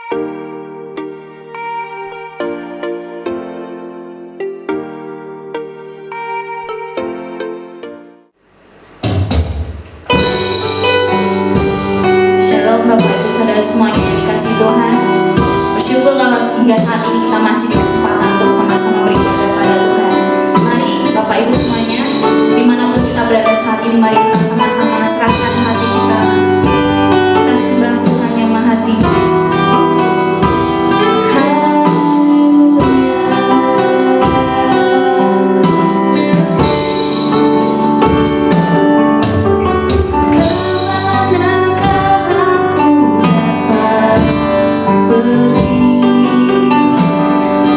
Shalom Bapak Ibu Saudara semuanya yang dikasihi Tuhan. Bersyukurlah hingga saat ini kita masih di kesempatan untuk sama-sama beribadah pada Tuhan. Mari Bapak Ibu semuanya, dimanapun kita berada saat ini, mari kita sama-sama serahkan hati kita. Kita sembah Tuhan yang Maha Tinggi.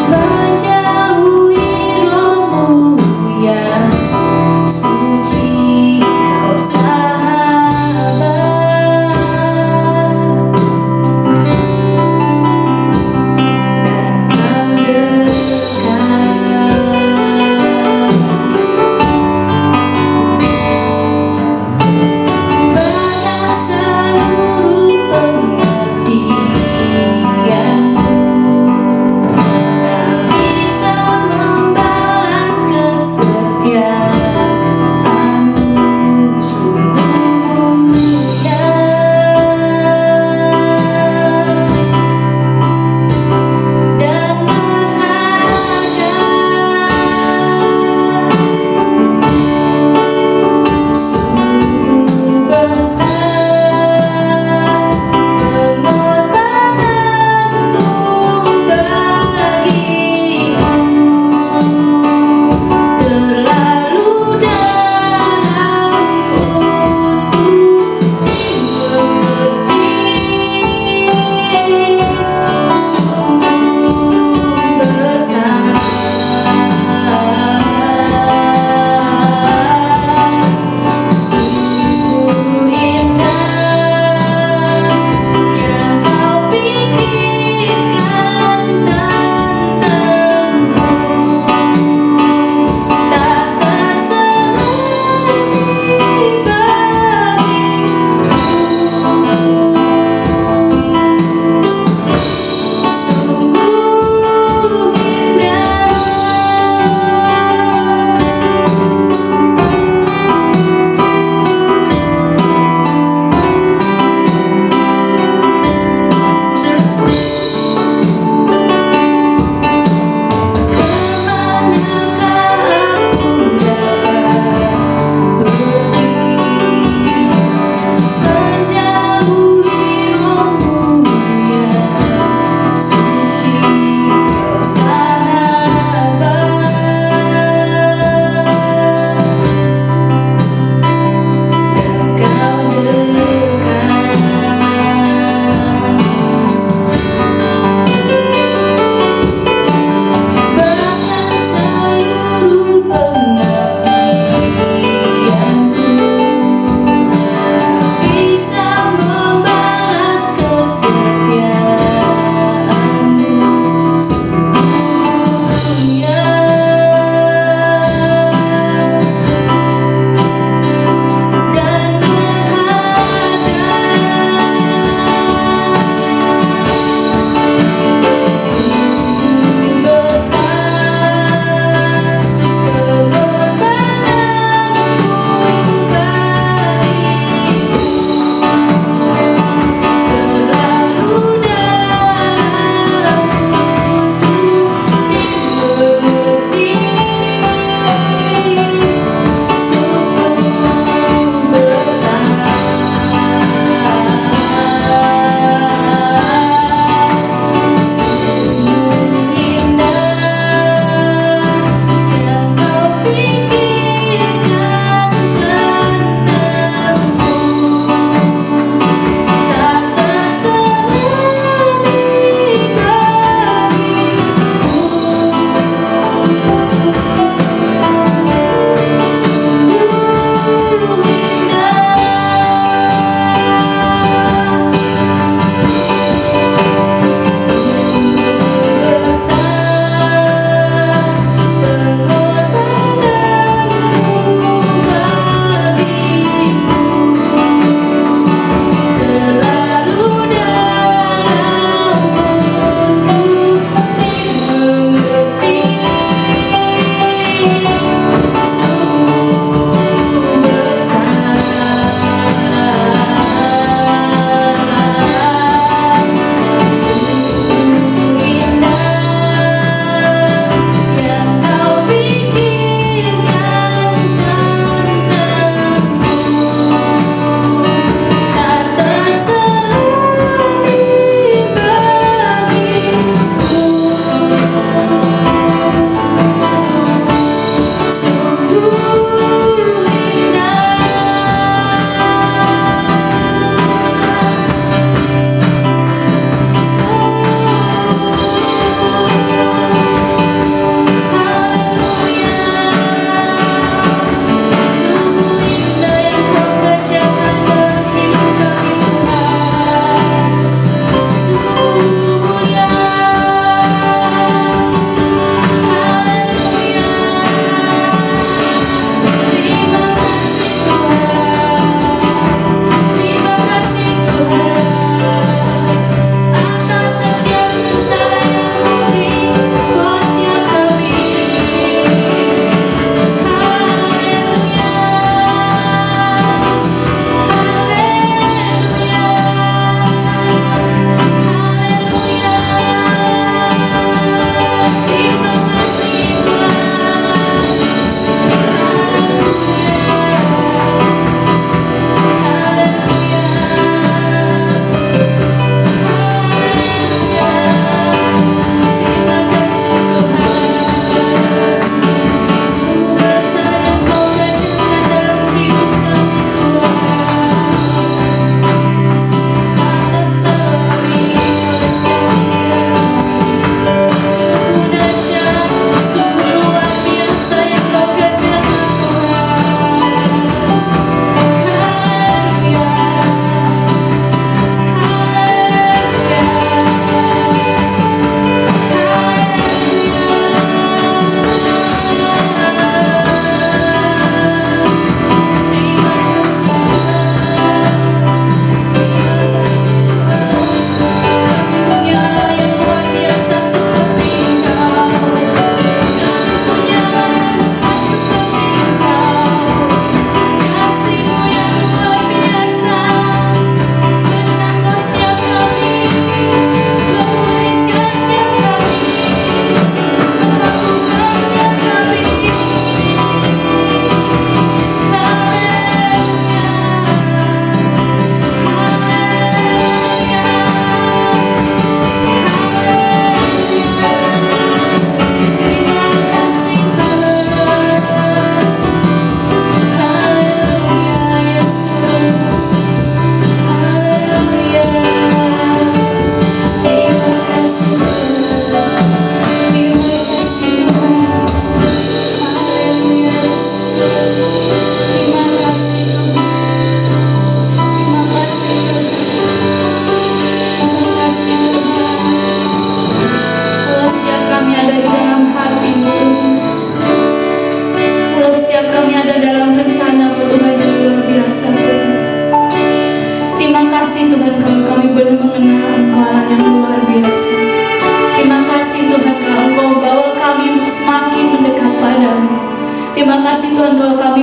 Bye.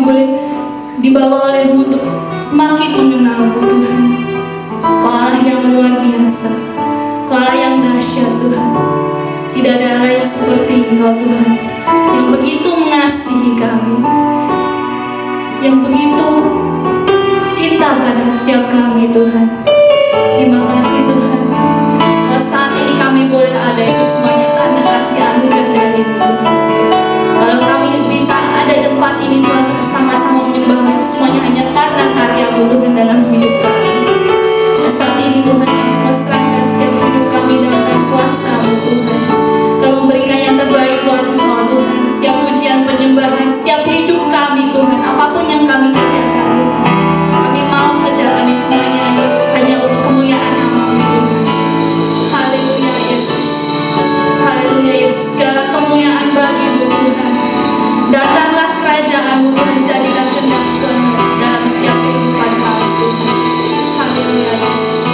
boleh dibawa oleh-Mu untuk semakin mengenal-Mu Tuhan. Kau Allah yang luar biasa, Kau Allah yang dahsyat Tuhan. Tidak ada Allah yang seperti Engkau Tuhan, yang begitu mengasihi kami, yang begitu cinta pada setiap kami Tuhan. Terima kasih Tuhan. Kalau saat ini kami boleh ada itu semuanya karena kasih anugerah dari-Mu Tuhan. Kalau kami bisa ada di tempat ini Tuhan bersama-sama menyembah-Mu, itu semuanya hanya karena karya-Mu Tuhan dalam hidup kami. Dan saat ini Tuhan kami mau serahkan setiap hidup kami dalam kuasa-Mu Tuhan. Kami memberikan yang terbaik buat Engkau Tuhan. Setiap pujian penyembahan, setiap hidup kami Tuhan, apapun yang kami kerjakan Tuhan, kami mau mengerjakan semuanya hanya untuk kemuliaan nama-Mu Tuhan. Haleluya Yesus, haleluya Yesus. Segala kemuliaan bagi-Mu Tuhan. Datanglah kerajaan-Mu Tuhan, jadikan kehendak Tuhan dalam setiap kehidupan kami Tuhan. Haleluya Yesus.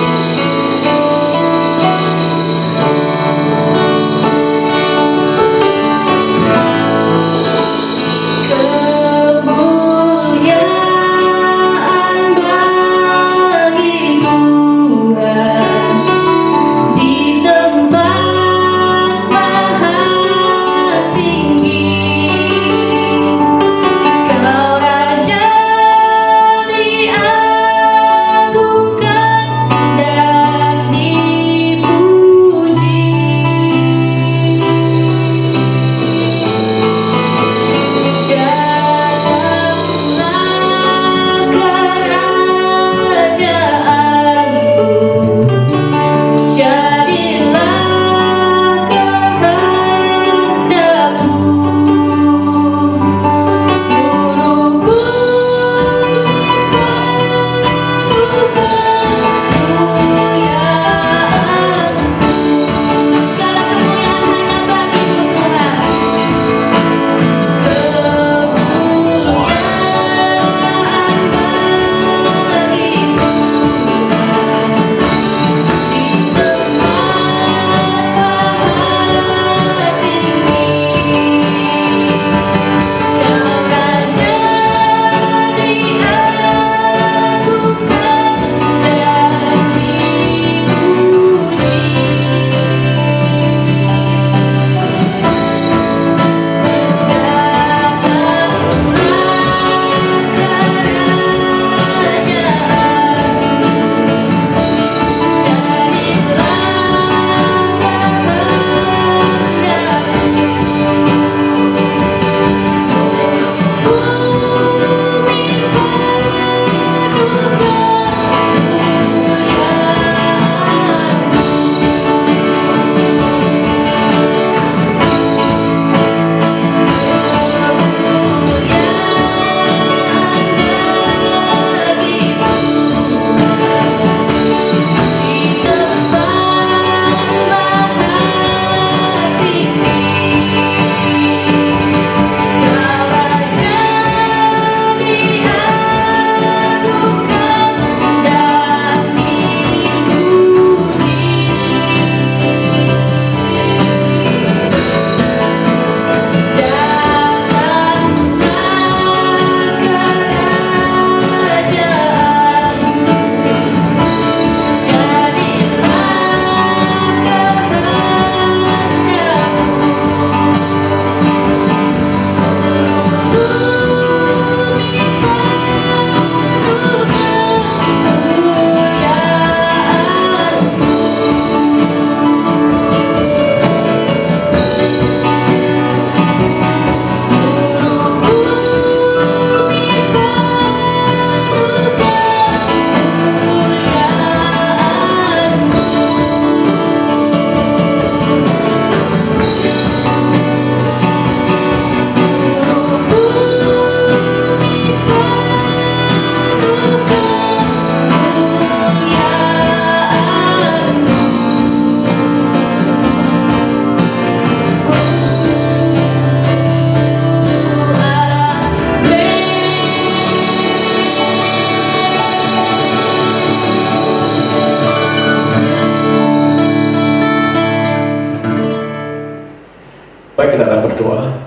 Baik, kita akan berdoa.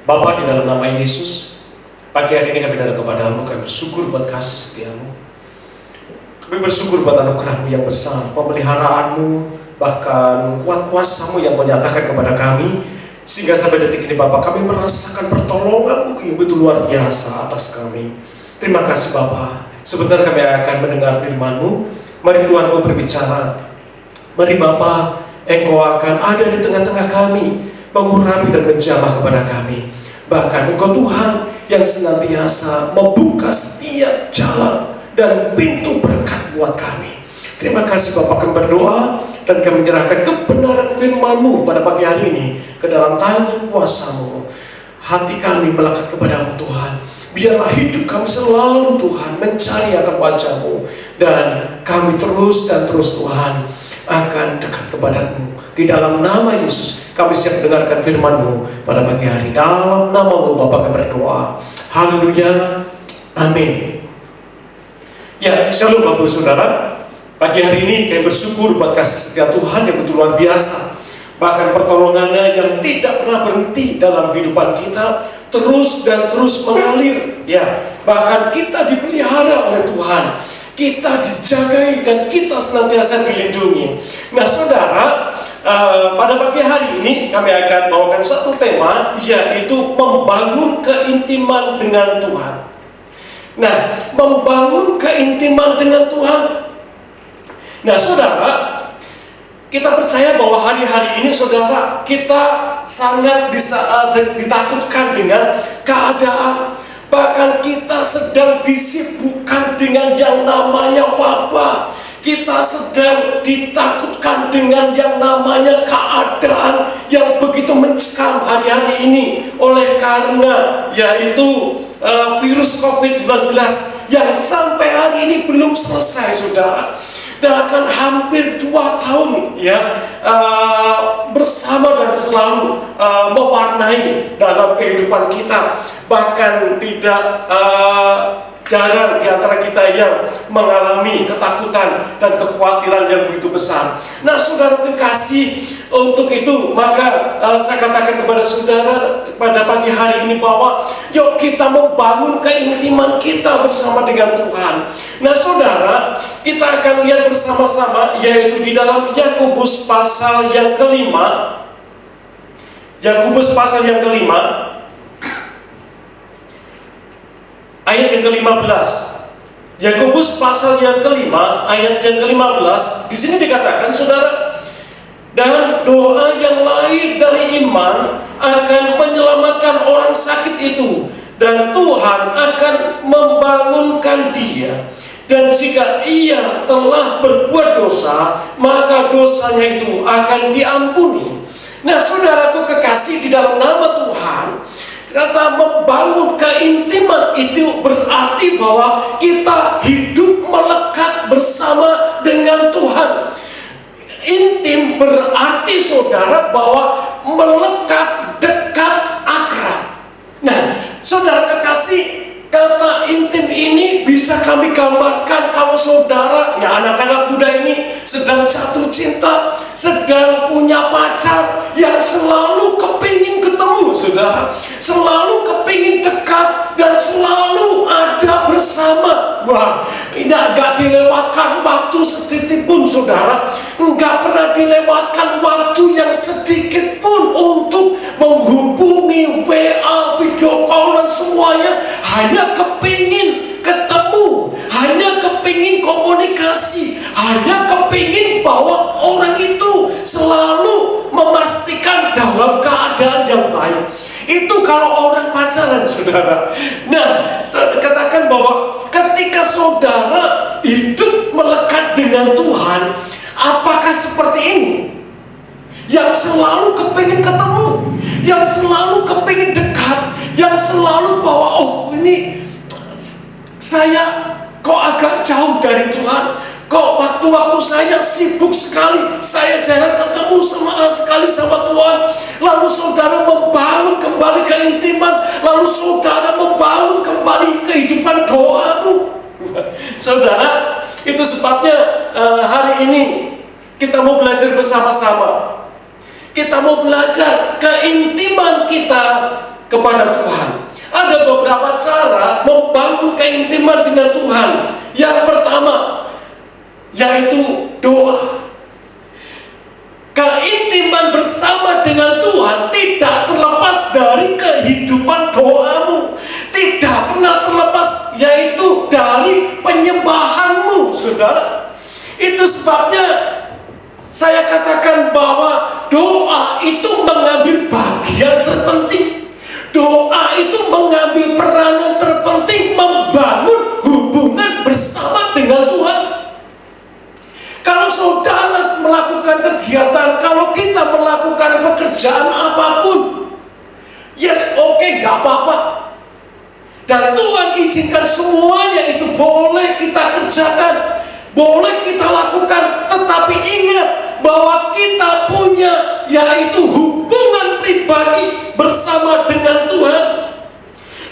Bapa, di dalam nama Yesus, pagi pagi hari ini kami datang kepadamu, kami bersyukur buat kasih setiamu. Kami bersyukur buat anugerah-Mu yang besar, pemeliharaanmu, bahkan kuat kuasa-Mu yang menyatakan kepada kami, sehingga sampai detik ini Bapak, kami merasakan pertolongan-Mu yang begitu luar biasa atas kami. Terima kasih Bapak. Sebentar kami akan mendengar firman-Mu. Mari Tuhan-Ku berbicara. Mari Bapak, Engkau akan ada di tengah-tengah kami, mengurapi dan menjamah kepada kami. Bahkan Engkau Tuhan yang senantiasa membuka setiap jalan dan pintu berkat buat kami. Terima kasih Bapak, kami berdoa dan kami menyerahkan kebenaran firman-Mu pada pagi hari ini ke dalam tangan kuasa-Mu. Hati kami melekat kepada-Mu Tuhan. Biarlah hidup kami selalu Tuhan mencari akan wajah-Mu, dan kami terus dan terus Tuhan akan dekat kepada-Mu. Di dalam nama Yesus kami siap mendengarkan firman-Mu pada pagi hari. Dalam nama-Mu Bapa kami berdoa. Haleluya. Amin. Ya, shalom Bapak Saudara. Pagi hari ini kami bersyukur buat kasih setia Tuhan yang begitu luar biasa. Bahkan pertolongannya yang tidak pernah berhenti dalam kehidupan kita, terus dan terus mengalir. Ya, bahkan kita dipelihara oleh Tuhan, kita dijagai dan kita senantiasa dilindungi. Nah saudara, pada pagi hari ini kami akan bawakan satu tema, yaitu membangun keintiman dengan Tuhan. Nah, membangun keintiman dengan Tuhan. Nah saudara, kita percaya bahwa hari-hari ini saudara, kita sangat ditakutkan dengan keadaan. Bahkan kita sedang disibukkan dengan yang namanya wabah. Kita sedang ditakutkan dengan yang namanya keadaan yang begitu mencekam hari-hari ini, oleh karena yaitu virus COVID-19 yang sampai hari ini belum selesai saudara. Dan akan hampir 2 tahun ya bersama dan selalu mewarnai dalam kehidupan kita. Bahkan tidak jarang di antara kita yang mengalami ketakutan dan kekhawatiran yang begitu besar. Nah saudara kekasih, untuk itu maka saya katakan kepada saudara pada pagi hari ini bahwa yuk kita membangun keintiman kita bersama dengan Tuhan. Nah saudara, kita akan lihat bersama-sama yaitu di dalam Yakobus pasal yang kelima. Yakobus pasal yang kelima, ayat yang ke-15. Yakobus pasal yang kelima, ayat yang ke-15. Di sini dikatakan, saudara, dan doa yang lahir dari iman akan menyelamatkan orang sakit itu, dan Tuhan akan membangunkan dia. Dan jika ia telah berbuat dosa, maka dosanya itu akan diampuni. Nah, saudaraku kekasih di dalam nama Tuhan, kata membangun keintiman itu berarti bahwa kita hidup melekat bersama dengan Tuhan. Intim berarti saudara bahwa melekat, dekat, akrab. Nah, saudara kekasih, kata intim ini bisa kami gambarkan kalau saudara, ya anak-anak muda ini sedang jatuh cinta, sedang punya pacar yang selalu kepingin ketemu, saudara, selalu kepingin dekat dan selalu ada bersama. Wah, enggak dilewatkan waktu sedikit pun, saudara, enggak pernah dilewatkan waktu yang sedikit pun untuk menghubungi WA, video call dan semuanya. Hanya kepingin ketemu, hanya kepingin komunikasi, hanya kepingin bahwa orang itu selalu memastikan dalam keadaan yang baik. Itu kalau orang pacaran, saudara. Nah, saya katakan bahwa ketika saudara hidup melekat dengan Tuhan, apakah seperti ini? Yang selalu kepingin ketemu, yang selalu kepingin dekat, yang selalu bahwa oh ini saya kok agak jauh dari Tuhan, kok waktu-waktu saya sibuk sekali, saya jarang ketemu sekali sama Tuhan. Lalu saudara membangun kembali keintiman, lalu saudara membangun kembali kehidupan doamu. Saudara, itu sebabnya hari ini kita mau belajar bersama-sama. Kita mau belajar keintiman kita kepada Tuhan. Ada beberapa cara membangun keintiman dengan Tuhan. Yang pertama, yaitu doa. Keintiman bersama dengan Tuhan tidak terlepas dari kehidupan doamu, tidak pernah terlepas yaitu dari penyembahanmu, saudara. Itu sebabnya saya katakan bahwa doa itu mengambil bagian terpenting. Doa itu mengambil peranan terpenting membangun hubungan bersama dengan Tuhan. Kalau saudara melakukan kegiatan, kalau kita melakukan pekerjaan apapun, yes, oke, gak apa-apa. Dan Tuhan izinkan semuanya itu boleh kita kerjakan, boleh kita lakukan. Tetapi ingat bahwa kita punya yaitu hubungan pribadi bersama dengan Tuhan.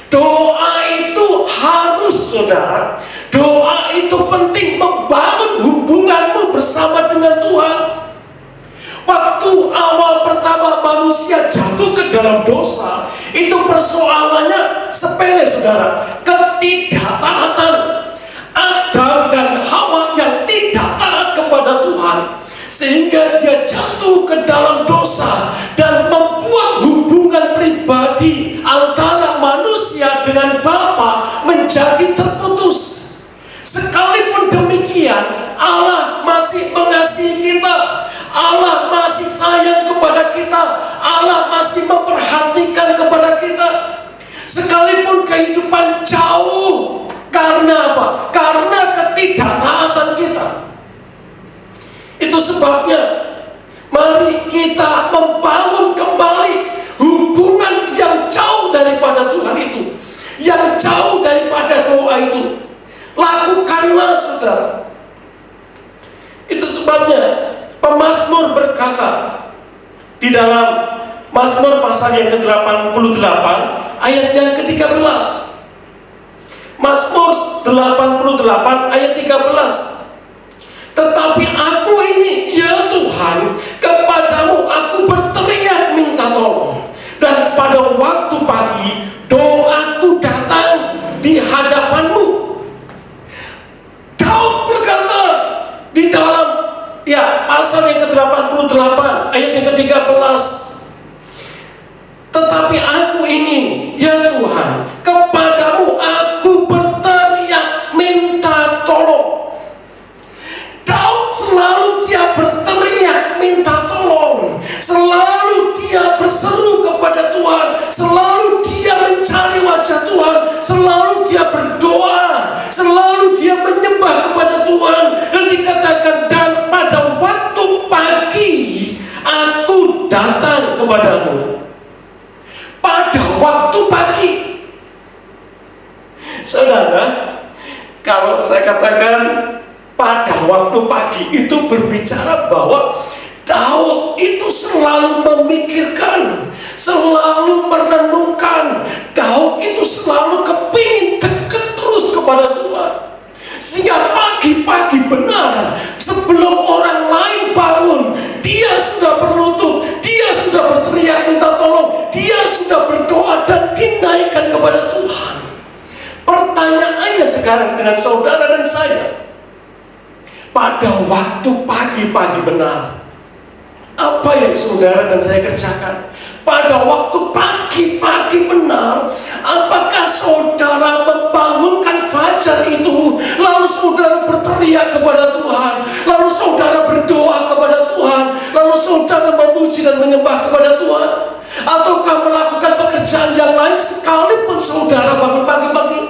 Doa itu harus, saudara. Doa itu penting membangun hubunganmu bersama dengan Tuhan. Waktu awal pertama manusia jatuh ke dalam dosa, itu persoalannya sepele, saudara. Ketidaktaatan. Adam dan Hawa yang tidak taat kepada Tuhan, sehingga dia jatuh ke dalam dosa dan membuat hubungan pribadi antara manusia dengan Bapa menjadi terputus. Sekalipun demikian, Allah masih mengasihi kita, Allah masih sayang kepada kita, Allah masih memperhatikan kepada kita. Sekalipun kehidupan jauh, karena apa? Karena ketidaktaatan kita. Itu sebabnya mari kita membangun kembali hubungan yang jauh daripada Tuhan itu, yang jauh daripada doa itu. Lakukanlah, saudara. Itu sebabnya pemazmur berkata di dalam Mazmur pasal yang ke-88 ayat yang ke-13. Mazmur 88 ayat 13. Tetapi aku ini, ya Tuhan, kepadamu aku berteriak minta tolong, dan pada waktu pagi doaku datang di hadapanmu. Daud berkata di dalam pasal yang ke-88 ayat yang ke-13. Tetapi aku ini, ya Tuhan, kepadamu aku berteriak minta tolong. Daud selalu dia berteriak minta tolong, selalu dia berseru kepada Tuhan, selalu dia mencari wajah Tuhan, selalu dia berdoa, selalu dia menyembah kepada Tuhan. Dan dikatakan, dan pada waktu pagi aku datang kepadamu. Pada waktu pagi, saudara, kalau saya katakan pada waktu pagi, itu berbicara bahwa Daud itu selalu memikirkan, selalu merenungkan. Daud itu selalu kepingin dekat terus kepada Tuhan. Sehingga pagi-pagi benar, sebelum orang lain bangun, dia sudah berlutut, dia sudah berteriak minta tolong, dia sudah berdoa dan dinaikkan kepada Tuhan. Pertanyaannya sekarang dengan saudara dan saya, pada waktu pagi-pagi benar, apa yang saudara dan saya kerjakan? Pada waktu pagi-pagi benar, apakah saudara membangunkan fajar itu, lalu saudara berteriak kepada Tuhan, lalu saudara berdoa kepada Tuhan, lalu saudara memuji dan menyembah kepada Tuhan? Ataukah melakukan pekerjaan yang lain sekalipun saudara bangun pagi-pagi?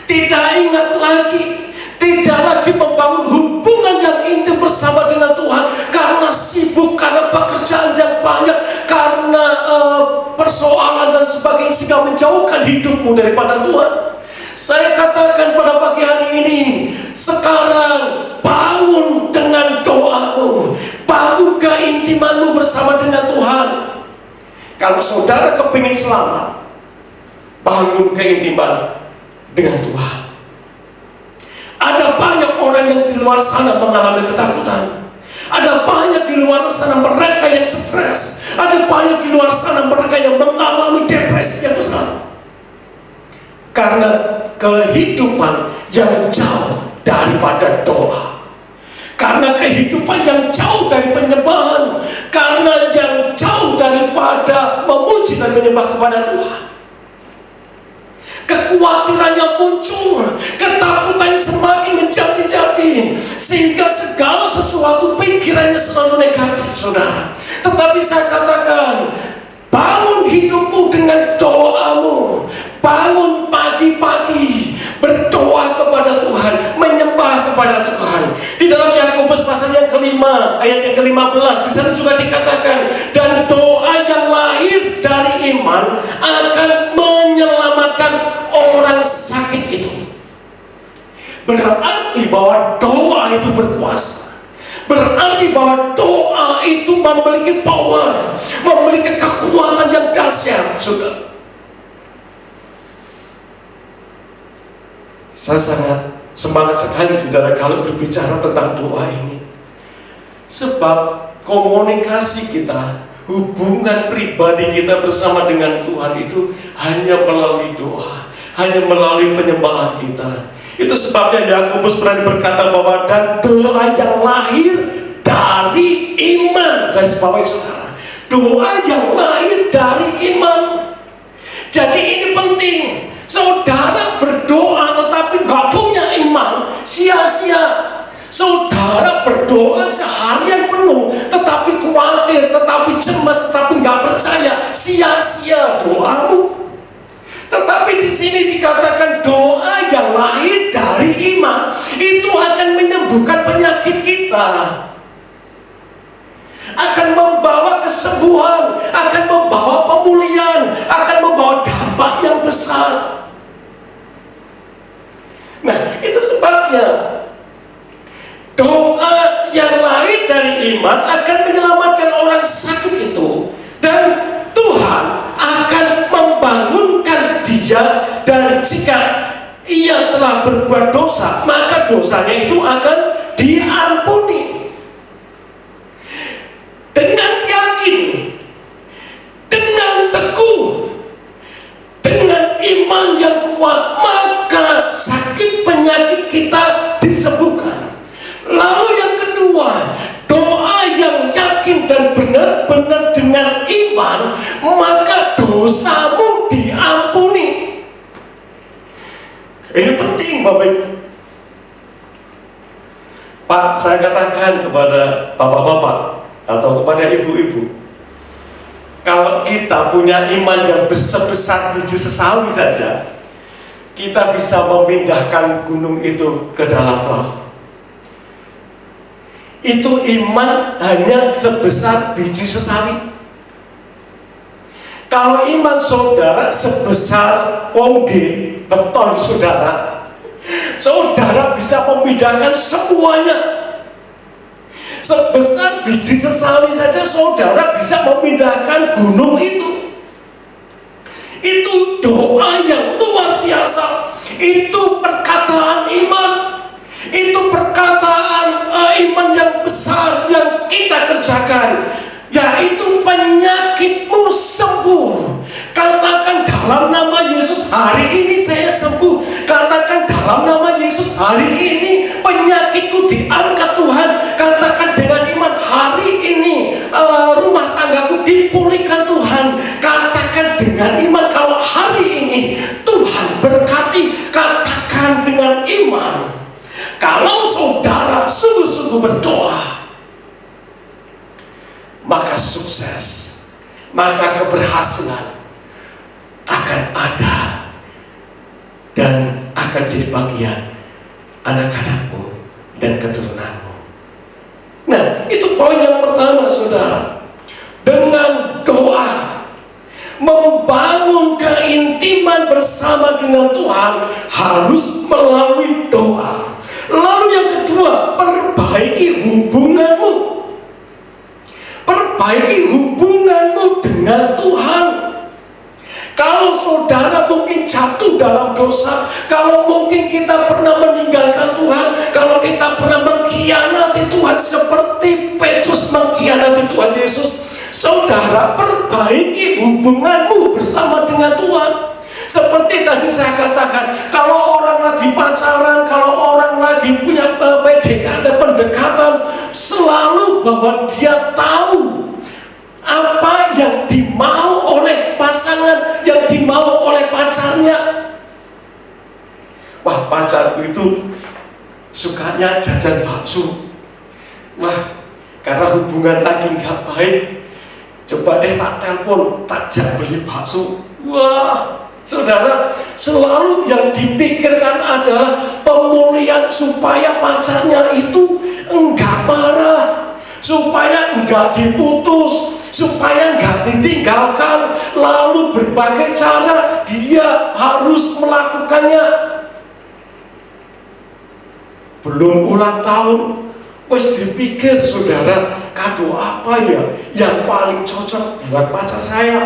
Tidak ingat lagi, tidak lagi membangun hubungan yang intim bersama dengan Tuhan, karena sibuk, karena pekerjaan yang banyak, karena persoalan dan sebagainya, sehingga menjauhkan hidupmu daripada Tuhan. Saya katakan pada pagi hari ini, sekarang bangun dengan doamu, bangun keintimanmu bersama dengan Tuhan. Kalau saudara kepingin selamat, bangun keintiman dengan Tuhan. Ada banyak orang yang di luar sana mengalami ketakutan. Ada banyak di luar sana mereka yang stres. Ada banyak di luar sana mereka yang mengalami depresi yang besar. Karena kehidupan yang jauh daripada doa. Karena kehidupan yang jauh dari penyembahan. Karena yang jauh daripada memuji dan menyembah kepada Tuhan. Kekhawatirannya muncul, ketakutan semakin menjadi-jadi, sehingga segala sesuatu pikirannya selalu negatif, saudara. Tetapi saya katakan, bangun hidupmu dengan doamu. Bangun pagi-pagi, berdoa kepada Tuhan, menyembah kepada Tuhan. Di dalam Yakobus pasal yang kelima, ayat yang ke-15, di sana juga dikatakan, dan doa yang lahir dari iman akan menyelamatkan orang sakit itu. Berarti bahwa doa itu berkuasa. Berarti bahwa doa itu memiliki power, memiliki kekuatan yang dahsyat, saudara. Saya sangat semangat sekali, saudara, kalau berbicara tentang doa ini. Sebab komunikasi kita, hubungan pribadi kita bersama dengan Tuhan itu hanya melalui doa, hanya melalui penyembahan kita. Itu sebabnya Yakobus pernah berkata bahwa dan doa yang lahir dari iman, garis bawahi saudara, doa yang lahir dari iman. Jadi ini penting. Saudara berdoa tetapi gak punya iman, sia-sia. Saudara berdoa seharian penuh tetapi khawatir, tetapi cemas, tetapi gak percaya, sia-sia doamu. Tetapi di sini dikatakan doa yang lahir dari iman itu akan menyembuhkan penyakit kita, akan membawa kesembuhan, akan membawa pemulihan, akan membawa dampak yang besar. Nah, itu sebabnya doa yang lahir dari iman akan menyelamatkan orang sakit itu, dan Tuhan akan membangunkan dia, dan jika ia telah berbuat dosa, maka dosanya itu akan diampuni. Dengan yakin, dengan teguh, dengan iman yang kuat, maka sakit penyakit kita disembuhkan. Lalu yang kedua, doa yang yakin dan benar-benar dengan iman, maka dosamu diampuni. Ini penting, Bapak Ibu. Pak, saya katakan kepada bapak-bapak atau kepada ibu-ibu, kalau kita punya iman yang sebesar biji sesawi saja, kita bisa memindahkan gunung itu ke dalam laut. Itu iman hanya sebesar biji sesawi. Kalau iman saudara sebesar wongge, beton saudara, saudara bisa memindahkan semuanya. Sebesar biji sesawi saja saudara bisa memindahkan gunung itu. Itu doa yang luar biasa. Itu perkataan iman. Itu perkataan iman yang besar yang kita kerjakan, yaitu penyakitmu sembuh. Katakan dalam nama Yesus, hari ini saya sembuh. Katakan dalam nama Yesus, hari ini penyakitku diangkat Tuhan. Katakan dengan iman, hari ini rumah tanggaku dipulihkan Tuhan. Katakan dengan iman, kalau hari ini Tuhan berkati. Katakan dengan iman. Kalau saudara sungguh-sungguh berdoa, maka sukses, maka keberhasilan akan ada dan akan jadi bagian anak-anakmu dan keturunanmu. Nah, itu poin yang pertama, saudara. Dengan doa, membangun keintiman bersama dengan Tuhan harus melalui doa. Lalu yang kedua, perbaiki hubunganmu. Perbaiki hubunganmu dengan Tuhan. Kalau saudara mungkin jatuh dalam dosa, kalau mungkin kita pernah meninggalkan Tuhan, kalau kita pernah mengkhianati Tuhan seperti Petrus mengkhianati Tuhan Yesus, saudara perbaiki hubunganmu bersama dengan Tuhan. Seperti tadi saya katakan, kalau orang lagi pacaran, kalau orang lagi punya PDKT, pendekatan, selalu bahwa dia tahu apa yang dimau oleh pasangan, yang dimau oleh pacarnya. Wah, pacarku itu sukanya jajan bakso. Wah, karena hubungan lagi nggak baik, coba deh tak telepon, tak jak beli bakso. Wah, saudara, selalu yang dipikirkan adalah pemulihan supaya pacarnya itu enggak marah, supaya enggak diputus, supaya enggak ditinggalkan. Lalu berbagai cara dia harus melakukannya. Belum ulang tahun, wes dipikir, saudara, kado apa ya yang paling cocok buat pacar saya.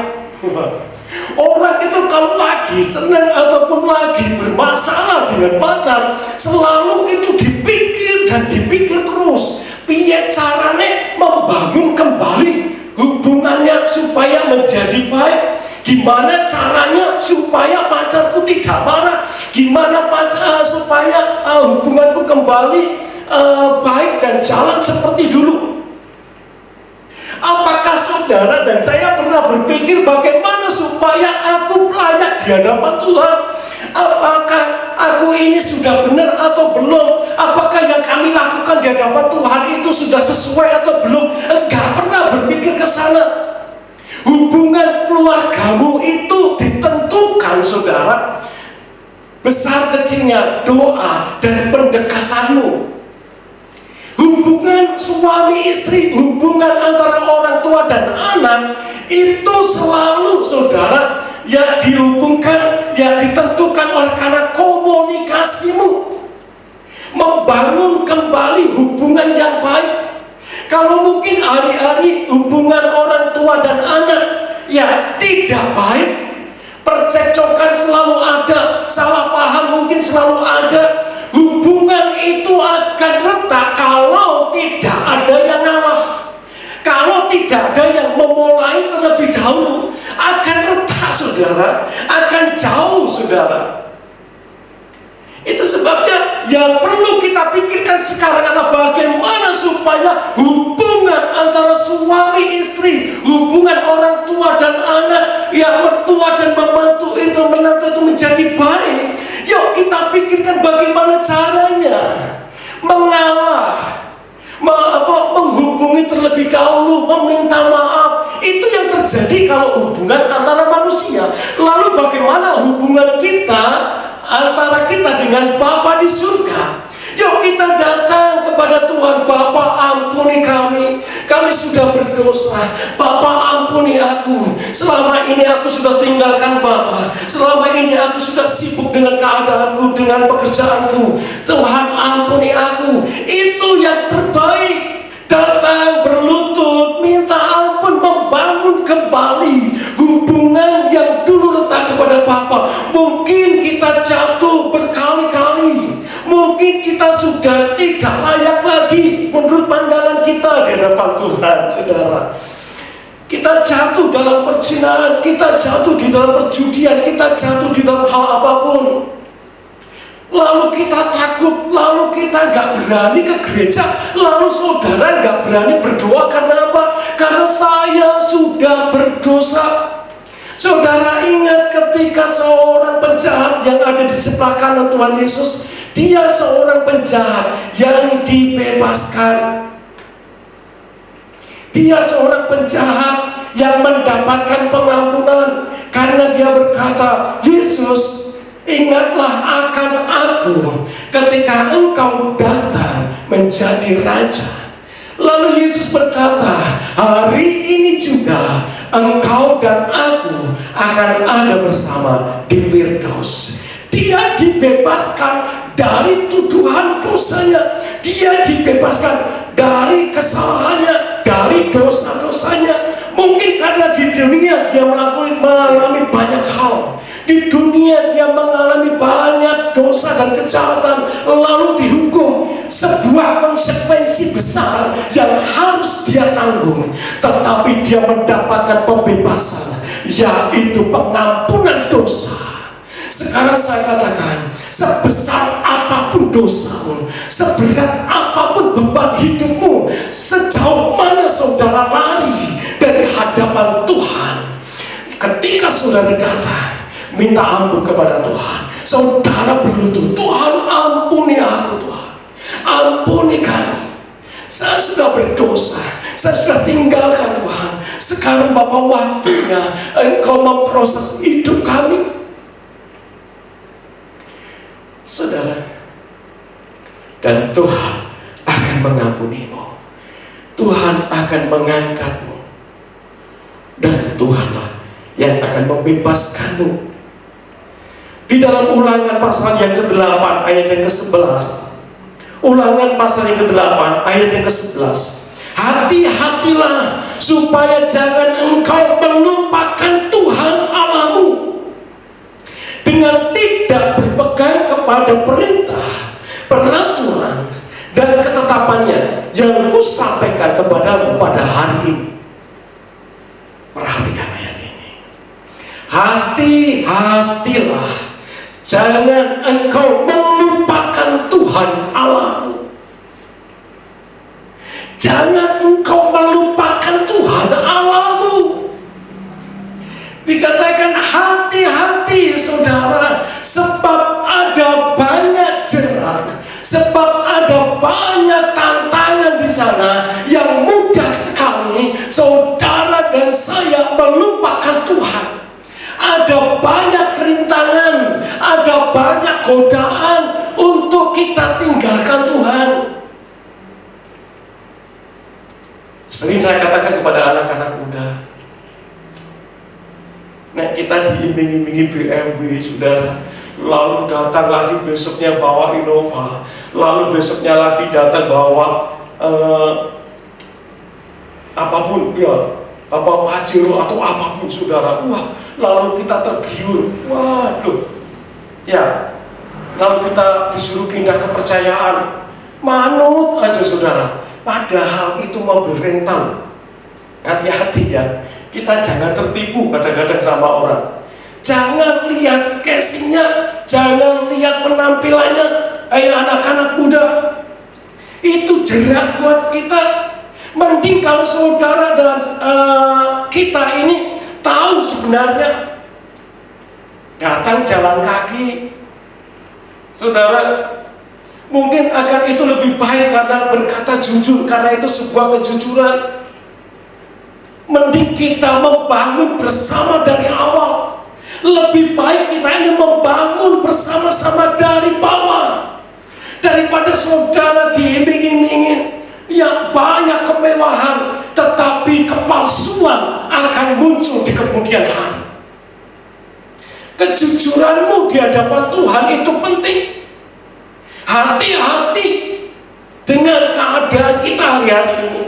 Orang itu kalau lagi senang ataupun lagi bermasalah dengan pacar, selalu itu dipikir dan dipikir terus. Piye carane membangun kembali hubungannya supaya menjadi baik. Gimana caranya supaya pacarku tidak marah? Gimana supaya hubunganku kembali baik dan jalan seperti dulu? Apakah saudara dan saya pernah berpikir bagaimana supaya aku layak di hadapan Tuhan? Apakah aku ini sudah benar atau belum? Apakah yang kami lakukan di hadapan Tuhan itu sudah sesuai atau belum? Enggak pernah berpikir ke sana. Hubungan keluargamu itu ditentukan, saudara, besar kecilnya doa dan pendekatanmu. Hubungan suami istri, hubungan antara orang tua dan anak itu selalu, saudara, ya dihubungkan, ya ditentukan oleh karena komunikasimu. Membangun kembali hubungan yang baik. Kalau mungkin hari-hari hubungan orang tua dan anak ya tidak baik, percekcokan selalu ada, salah paham mungkin selalu ada, hubungan itu akan retak kalau tidak ada yang ngalah, kalau tidak ada yang memulai terlebih dahulu, akan retak, saudara, akan jauh, saudara. Itu sebabnya yang perlu kita pikirkan sekarang adalah bagaimana supaya hubungan antara suami istri, hubungan orang tua dan anak, yang mertua dan menantu itu menjadi baik. Yuk kita pikirkan bagaimana caranya mengalah, menghubungi terlebih dahulu, meminta maaf. Itu yang terjadi kalau hubungan antara manusia. Lalu bagaimana hubungan kita antara kita dengan Bapa di surga? Yuk kita datang kepada Tuhan. Bapa, ampuni kami sudah berdosa. Bapa, ampuni aku. Selama ini aku sudah tinggalkan Bapa. Selama ini aku sudah sibuk dengan keadaanku, dengan pekerjaanku. Tuhan, ampuni aku. Itu yang terbaik. Datang berlutut, minta ampun, membangun kembali hubungan yang dulu retak kepada Bapa. Mungkin kita jatuh berkali-kali, mungkin kita sudah tidak layak lagi menurut pandangan kita di hadapan Tuhan, saudara. Kita jatuh dalam perzinahan, kita jatuh di dalam perjudian, kita jatuh di dalam hal apapun. Lalu kita takut, lalu kita nggak berani ke gereja, lalu saudara nggak berani berdoa karena apa? Karena saya sudah berdosa. Saudara ingat ketika seorang penjahat yang ada di sebelah kanan Tuhan Yesus, dia seorang penjahat yang dibebaskan. Dia seorang penjahat yang mendapatkan pengampunan karena dia berkata, Yesus, ingatlah akan aku ketika engkau datang menjadi raja. Lalu Yesus berkata, hari ini juga engkau dan aku akan ada bersama di Firdaus. Dia dibebaskan dari tuduhan dosanya. Dia dibebaskan dari kesalahannya, dari dosa-dosanya. Mungkin karena di dunia dia mengalami banyak hal. Di dunia dia mengalami banyak dosa dan kejahatan, lalu dihukum. Sebuah konsekuensi besar yang harus dia tanggung. Tetapi dia mendapatkan pembebasan, yaitu pengampunan dosa. Sekarang saya katakan, sebesar apapun dosamu, seberat apapun beban hidupmu, sejauh mana saudara lari dari hadapan Tuhan, ketika saudara datang minta ampun kepada Tuhan, saudara berlutut, Tuhan ampuni aku Tuhan, ampuni kami. Saya sudah berdosa, saya sudah tinggalkan Tuhan. Sekarang Bapa, waktunya Engkau memproses hidup kami. Saudara, dan Tuhan akan mengampunimu, Tuhan akan mengangkatmu, dan Tuhanlah yang akan membebaskanmu. Di dalam Ulangan pasal yang ke-8 ayat yang ke-11, Ulangan pasal yang ke-8 ayat yang ke-11, hati-hatilah supaya jangan engkau melupakan Tuhan Allahmu dengan tidak berpegang kepada perintah, peraturan, dan ketetapannya yang kusampaikan kepadamu pada hari ini. Perhatikan ayat ini. Hati-hatilah, jangan engkau melupakan Tuhan Allahmu. Jangan engkau melupakan Tuhan Allahmu. Dikatakan hati-hati saudara, sebab ada banyak jerat, sebab ada banyak tantangan di sana yang mudah sekali saudara dan saya melupakan Tuhan. Ada banyak rintangan, ada banyak godaan untuk kita tinggalkan Tuhan. Sering saya katakan kepada anak-anak muda, nah kita diiming-imingi BMW saudara, lalu datang lagi besoknya bawa Innova, lalu besoknya lagi datang bawa apapun ya, apa Pajero atau apapun saudara. Wah, lalu kita tergiur, waduh ya, lalu kita disuruh pindah kepercayaan, manut aja saudara, padahal itu mobil rental. Hati-hati ya, kita jangan tertipu kadang-kadang sama orang. Jangan lihat casingnya, jangan lihat penampilannya. Anak-anak muda, itu jerat buat kita. Mending kalau saudara dan kita ini tahu sebenarnya, datang jalan kaki, saudara, mungkin akan itu lebih baik karena berkata jujur, karena itu sebuah kejujuran. Mending kita membangun bersama dari awal. Lebih baik kita ini membangun bersama-sama dari bawah, daripada saudara diiming-imingin yang banyak kemewahan, tetapi kepalsuan akan muncul di kemudian hari. Kejujuranmu di hadapan Tuhan itu penting. Hati-hati dengan keadaan kita lihat ini.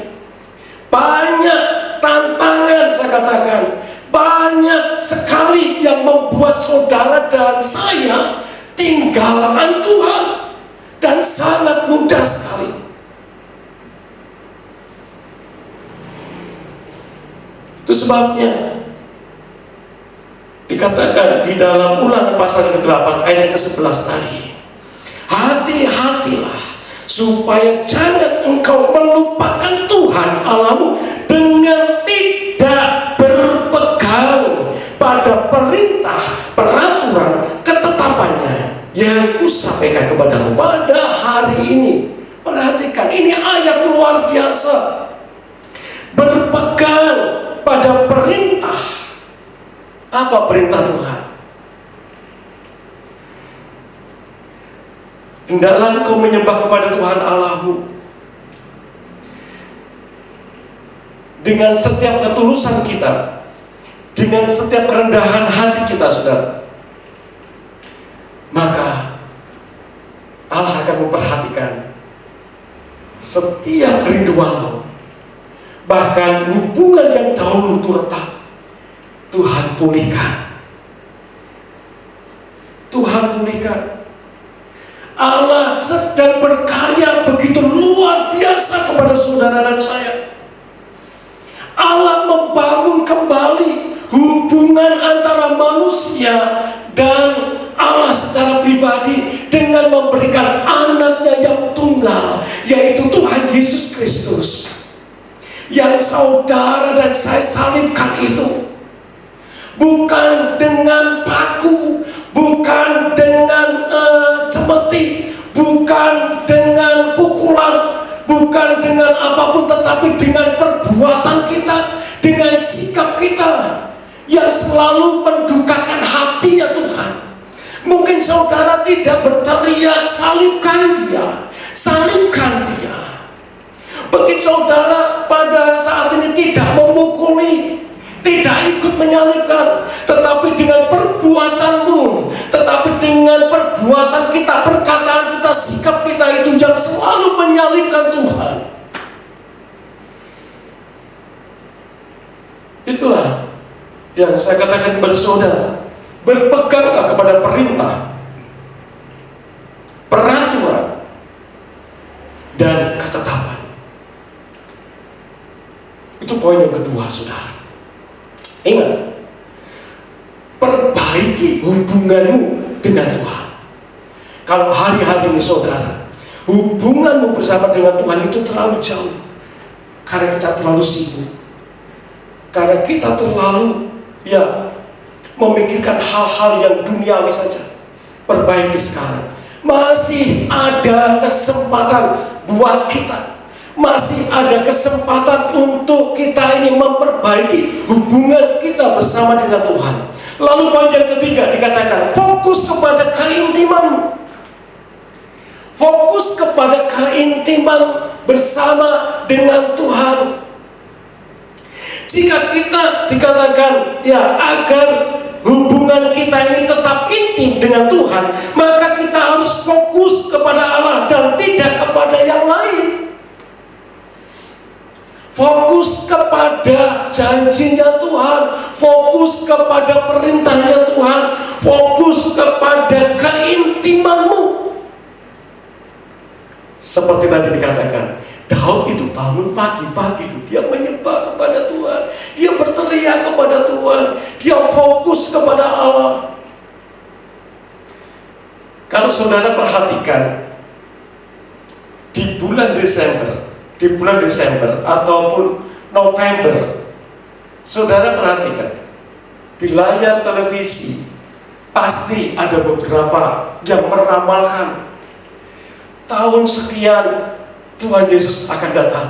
Banyak tantangan, saya katakan, banyak sekali yang membuat saudara dan saya tinggalkan Tuhan, dan sangat mudah sekali. Itu sebabnya dikatakan di dalam Ulangan pasal ke-8 ayat ke-11 tadi, hati-hatilah supaya jangan engkau melupakan Tuhan Allahmu dengan tidak berpegang pada perintah, peraturan, ketetapannya yang kusampaikan kepadamu pada hari ini. Perhatikan, ini ayat luar biasa. Berpegang pada perintah. Apa perintah Tuhan? Hendaklah engkau menyembah kepada Tuhan Allahmu dengan setiap ketulusan kita, dengan setiap kerendahan hati kita, saudara. Maka Allah akan memperhatikan setiap kerinduanmu. Bahkan hubungan yang dahulu itu retak, Tuhan pulihkan. Tuhan pulihkan. Allah sedang berkarya begitu luar biasa kepada saudara dan saya. Allah membangun kembali hubungan antara manusia dan dengan memberikan anaknya yang tunggal, yaitu Tuhan Yesus Kristus. Yang saudara dan saya salibkan itu bukan dengan paku, bukan dengan cemeti, bukan dengan pukulan, bukan dengan apapun, tetapi dengan perbuatan kita, dengan sikap kita yang selalu mendukakan hatinya Tuhan. Mungkin saudara tidak berteriak, salibkan dia, salibkan dia. Mungkin saudara pada saat ini tidak memukuli, tidak ikut menyalibkan, tetapi dengan perbuatanmu, tetapi dengan perbuatan kita, perkataan kita, sikap kita itu yang selalu menyalibkan Tuhan. Itulah yang saya katakan kepada saudara, berpeganglah kepada perintah, peraturan, dan ketetapan. Itu poin yang kedua, saudara. Ingat, perbaiki hubunganmu dengan Tuhan. Kalau hari-hari ini saudara, hubunganmu bersama dengan Tuhan itu terlalu jauh, karena kita terlalu sibuk, karena kita terlalu memikirkan hal-hal yang duniawi saja. Perbaiki sekarang. Masih ada kesempatan buat kita. Masih ada kesempatan untuk kita ini memperbaiki hubungan kita bersama dengan Tuhan. Lalu poin yang ketiga dikatakan, fokus kepada keintiman. Fokus kepada keintiman bersama dengan Tuhan. Jika kita dikatakan agar hubungan kita ini tetap intim dengan Tuhan, maka kita harus fokus kepada Allah dan tidak kepada yang lain. Fokus kepada janjinya Tuhan, fokus kepada perintahnya Tuhan, fokus kepada keintimanmu. Seperti tadi dikatakan, Daud itu bangun pagi-pagi, dia menyembah kepada Tuhan, dia berteriak kepada Tuhan, dia fokus kepada Allah. Kalau saudara perhatikan, di bulan Desember ataupun November, saudara perhatikan, di layar televisi pasti ada beberapa yang meramalkan tahun sekian Tuhan Yesus akan datang.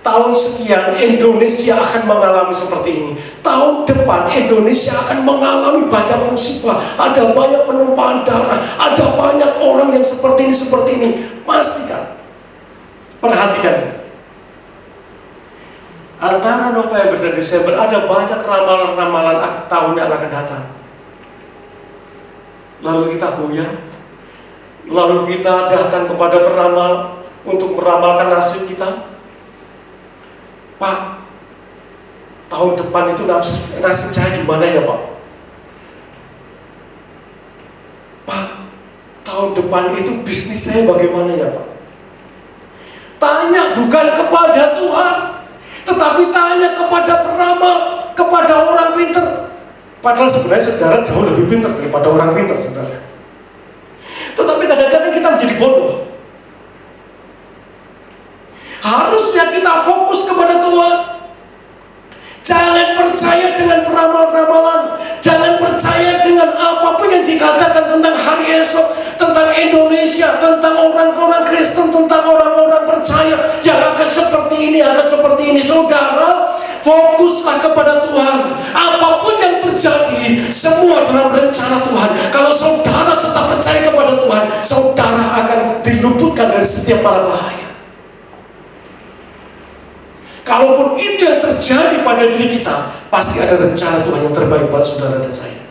Tahun sekian Indonesia akan mengalami seperti ini. Tahun depan Indonesia akan mengalami banyak musibah, ada banyak penumpahan darah, ada banyak orang yang seperti ini. Pastikan. Perhatikan. Antara November dan Desember ada banyak ramalan-ramalan tahun yang akan datang. Lalu kita goyah. Lalu kita datang kepada peramal untuk meramalkan nasib kita. Pak, tahun depan itu nasib saya gimana ya Pak? Pak, tahun depan itu bisnis saya bagaimana ya Pak? Tanya bukan kepada Tuhan, tetapi tanya kepada peramal, kepada orang pintar. Padahal sebenarnya saudara jauh lebih pintar daripada orang pintar, saudara. Tetapi kadang-kadang kita menjadi bodoh. Harusnya kita fokus kepada Tuhan. Jangan percaya dengan peramal-ramalan. Jangan percaya dengan apapun yang dikatakan tentang hari esok, tentang Indonesia, tentang orang-orang Kristen, tentang orang-orang percaya yang akan seperti ini, akan seperti ini. Saudara, fokuslah kepada Tuhan. Apapun yang terjadi, semua dalam rencana Tuhan. Kalau saudara tetap percaya kepada Tuhan, saudara akan diluputkan dari setiap mara bahaya. Kalaupun itu yang terjadi pada diri kita, pasti ada rencana Tuhan yang terbaik buat saudara dan saya.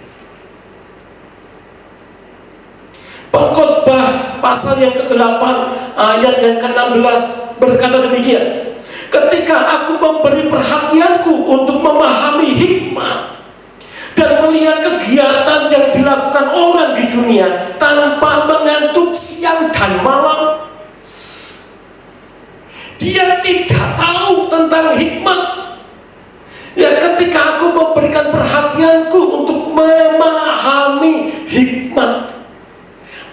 Pengkhotbah pasal yang ke-8 ayat yang ke-16 berkata demikian, ketika aku memberi perhatianku untuk memahami hikmat dan melihat kegiatan yang dilakukan orang di dunia tanpa mengantuk siang dan malam, dia tidak tahu tentang hikmat. Ketika aku memberikan perhatianku untuk memahami hikmat,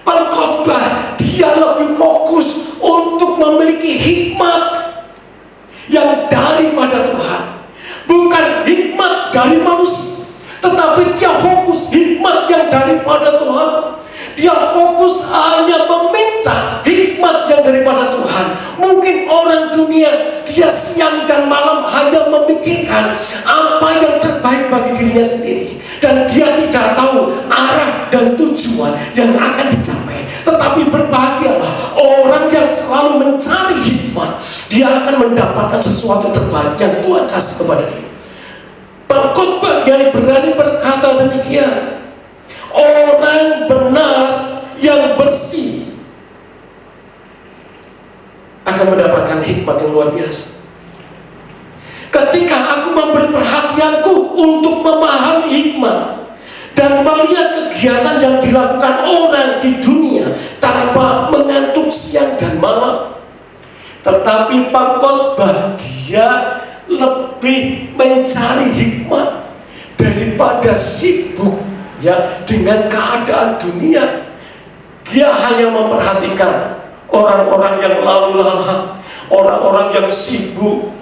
pengkhotbah dari manusia, tetapi dia fokus hikmat yang daripada Tuhan. Dia fokus hanya meminta hikmat yang daripada Tuhan. Mungkin orang dunia, dia siang dan malam hanya memikirkan apa yang terbaik bagi dirinya sendiri, dan dia tidak tahu arah dan tujuan yang akan dicapai. Tetapi berbahagialah orang yang selalu mencari hikmat. Dia akan mendapatkan sesuatu terbaik yang Tuhan kasih kepada dia. Pengkhotbah yang berani berkata demikian, orang benar yang bersih akan mendapatkan hikmat yang luar biasa. Ketika aku memberi perhatianku untuk memahami hikmat dan melihat kegiatan yang dilakukan orang di dunia tanpa mengantuk siang dan malam, tetapi pengkhotbah dia lebih mencari hikmat daripada sibuk dengan keadaan dunia. Dia hanya memperhatikan orang-orang yang lalu lalang, orang-orang yang sibuk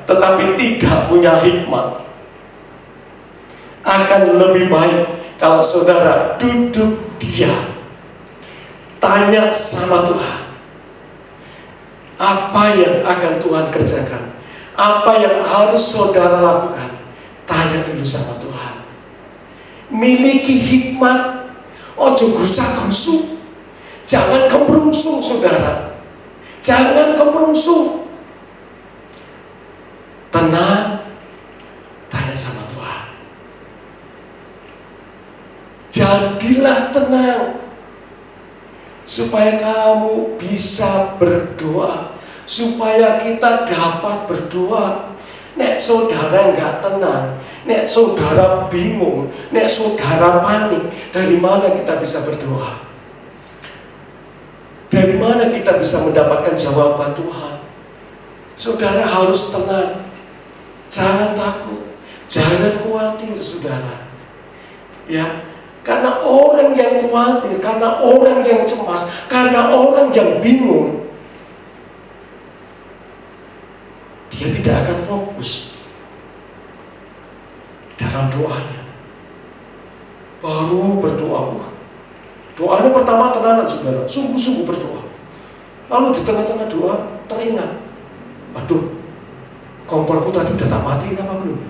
tetapi tidak punya hikmat. Akan lebih baik kalau saudara duduk diam, tanya sama Tuhan, apa yang akan Tuhan kerjakan, apa yang harus saudara lakukan. Tanya dulu sama Tuhan. Miliki hikmat. Ojo gerusak-gerusuk. Jangan kemerungsung, saudara. Jangan kemerungsung. Tenang. Tanya sama Tuhan. Jadilah tenang, supaya kamu bisa berdoa, supaya kita dapat berdoa. Nek saudara nggak tenang, nek saudara bingung, nek saudara panik, dari mana kita bisa berdoa? Dari mana kita bisa mendapatkan jawaban Tuhan? Saudara harus tenang, jangan takut, jangan khawatir, saudara. Ya, karena orang yang khawatir, karena orang yang cemas, karena orang yang bingung, dia tidak akan fokus dalam doanya. Baru berdoa, doanya pertama tenanan, saudara, sungguh-sungguh berdoa. Lalu di tengah-tengah doa teringat, aduh, komporku tadi udah tak matiin apa belum?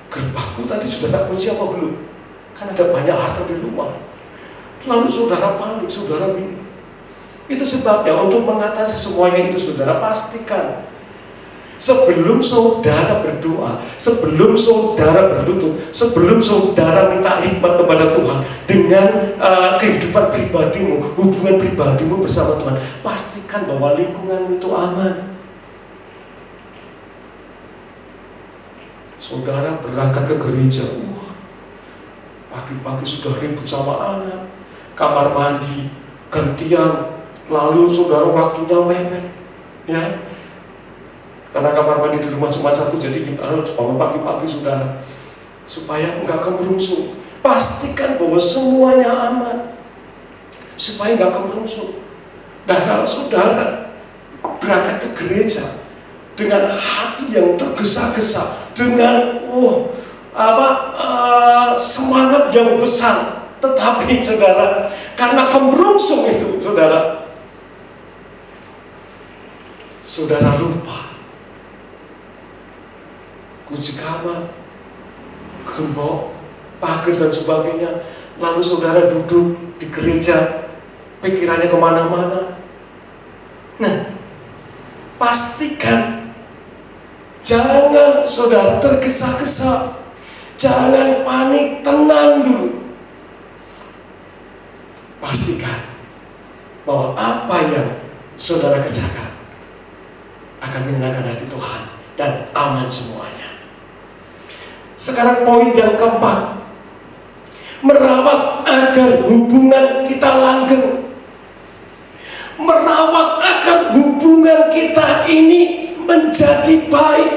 Gerbangku tadi sudah tak kunci apa belum? Kan ada banyak harta di rumah. Lalu saudara panik, saudara bingung. Itu sebabnya untuk mengatasi semuanya itu, saudara pastikan sebelum saudara berdoa, sebelum saudara berlutut, sebelum saudara minta hikmat kepada Tuhan dengan kehidupan pribadimu, hubungan pribadimu bersama Tuhan, pastikan bahwa lingkungan itu aman. Saudara berangkat ke gereja, pagi-pagi sudah ribut sama anak, kamar mandi gantian. Lalu saudara waktunya mepet, ya, karena kamar mandi di rumah cuma satu, jadi kita harus bangun pagi-pagi, saudara, supaya enggak kemerungsung. Pastikan bahwa semuanya aman, supaya enggak kemerungsung. Dan kalau saudara berangkat ke gereja dengan hati yang tergesa-gesa, dengan semangat yang besar, tetapi saudara, karena kemerungsung itu, saudara lupa kunci kamar, gembok, pagar dan sebagainya. Lalu saudara duduk di gereja, pikirannya kemana-mana. Nah, pastikan jangan saudara tergesa-gesa, jangan panik, tenang dulu. Pastikan bahwa apa yang saudara kerjakan akan menyenangkan hati Tuhan dan aman semuanya. Sekarang poin yang keempat, merawat agar hubungan kita langgeng, merawat agar hubungan kita ini menjadi baik.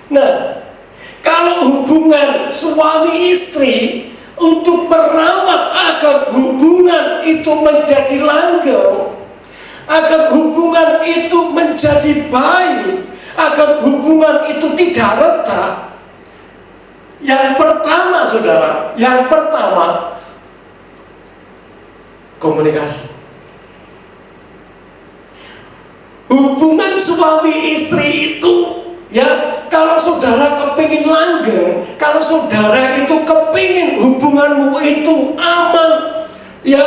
Nah, kalau hubungan suami istri, untuk merawat agar hubungan itu menjadi langgeng, agar hubungan itu menjadi baik, agar hubungan itu tidak retak, yang pertama saudara, komunikasi. Hubungan suami istri itu, ya, kalau saudara kepingin langgeng, kalau saudara itu kepingin hubunganmu itu aman, ya,